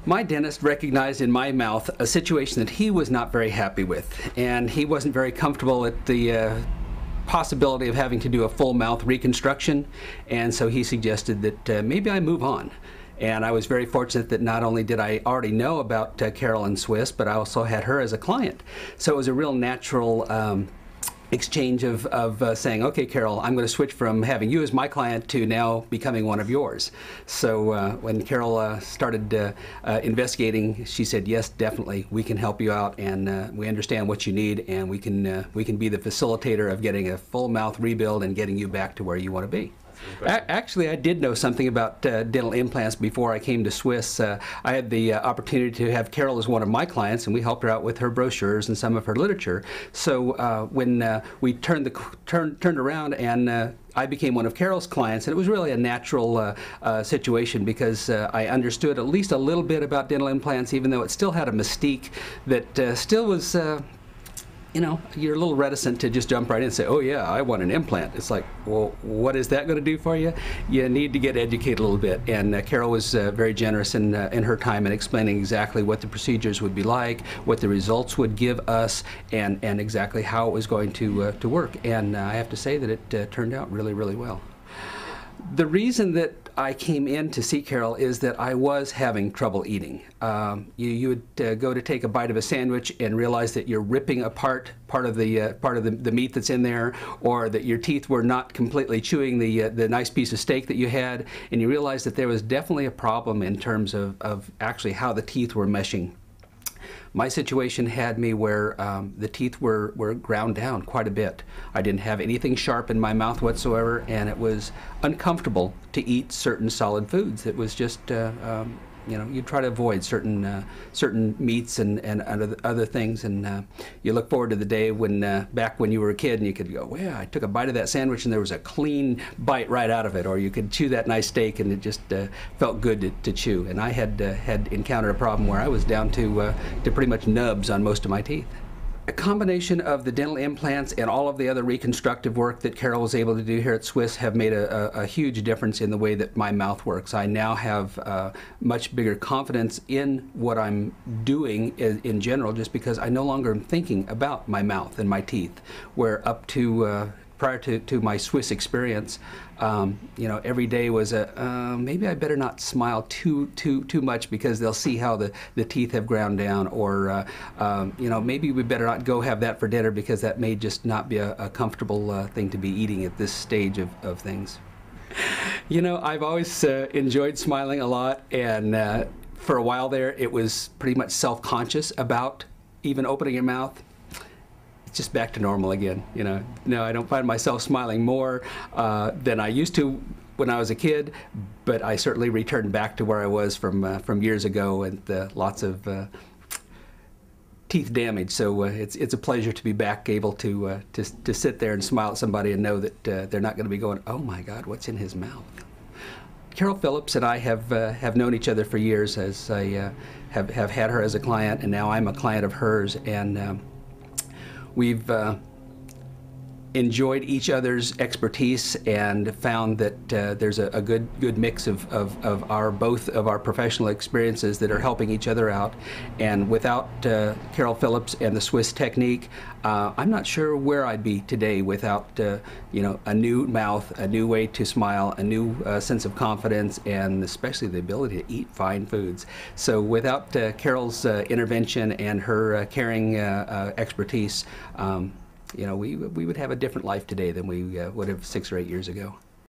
My dentist recognized in my mouth a situation that he was not very happy with, and he wasn't very comfortable at the possibility of having to do a full mouth reconstruction, and so he suggested that maybe I move on. And I was very fortunate that not only did I already know about Carol and Swiss, but I also had her as a client. So it was a real natural exchange of saying, okay, Carol, I'm going to switch from having you as my client to now becoming one of yours. So when Carol started investigating, she said, yes, definitely, we can help you out, and we understand what you need, and we can be the facilitator of getting a full mouth rebuild and getting you back to where you want to be. Actually, I did know something about dental implants before I came to Swiss. I had the opportunity to have Carol as one of my clients, and we helped her out with her brochures and some of her literature. So when we turned around and I became one of Carol's clients, and it was really a natural situation because I understood at least a little bit about dental implants, even though it still had a mystique that still was you know, you're a little reticent to just jump right in and say, oh yeah, I want an implant. It's like, well, what is that going to do for you? You need to get educated a little bit. And Carol was very generous in her time in explaining exactly what the procedures would be like, what the results would give us, and exactly how it was going to work. And I have to say that it turned out really, really well. The reason that I came in to see Carol is that I was having trouble eating. You would go to take a bite of a sandwich and realize that you're ripping apart part of the meat that's in there, or that your teeth were not completely chewing the nice piece of steak that you had, and you realize that there was definitely a problem in terms of actually how the teeth were meshing. My situation had me where the teeth were ground down quite a bit. I didn't have anything sharp in my mouth whatsoever, and it was uncomfortable to eat certain solid foods. It was just, you know, you try to avoid certain meats and other things, and you look forward to the day when back when you were a kid and you could go, well, I took a bite of that sandwich and there was a clean bite right out of it, or you could chew that nice steak and it just felt good to chew. And I had encountered a problem where I was down to pretty much nubs on most of my teeth. A combination of the dental implants and all of the other reconstructive work that Carol was able to do here at Swiss have made a huge difference in the way that my mouth works. I now have much bigger confidence in what I'm doing in general, just because I no longer am thinking about my mouth and my teeth, where up to prior to my Swiss experience, you know, every day was maybe I better not smile too much because they'll see how the teeth have ground down, or you know, maybe we better not go have that for dinner because that may just not be a comfortable thing to be eating at this stage of things. You know, I've always enjoyed smiling a lot, and for a while there it was pretty much self-conscious about even opening your mouth. Just back to normal again, you know. No, I don't find myself smiling more than I used to when I was a kid, but I certainly returned back to where I was from years ago, and lots of teeth damage. So it's a pleasure to be back, able to sit there and smile at somebody and know that they're not going to be going, oh my God, what's in his mouth? Carol Phillips and I have known each other for years, as I have had her as a client, and now I'm a client of hers, and we've enjoyed each other's expertise and found that there's a good mix of both of our professional experiences that are helping each other out. And without Carol Phillips and the Swiss technique, I'm not sure where I'd be today without you know, a new mouth, a new way to smile, a new sense of confidence, and especially the ability to eat fine foods. So without Carol's intervention and her caring expertise, you know, we would have a different life today than we would have 6 or 8 years ago.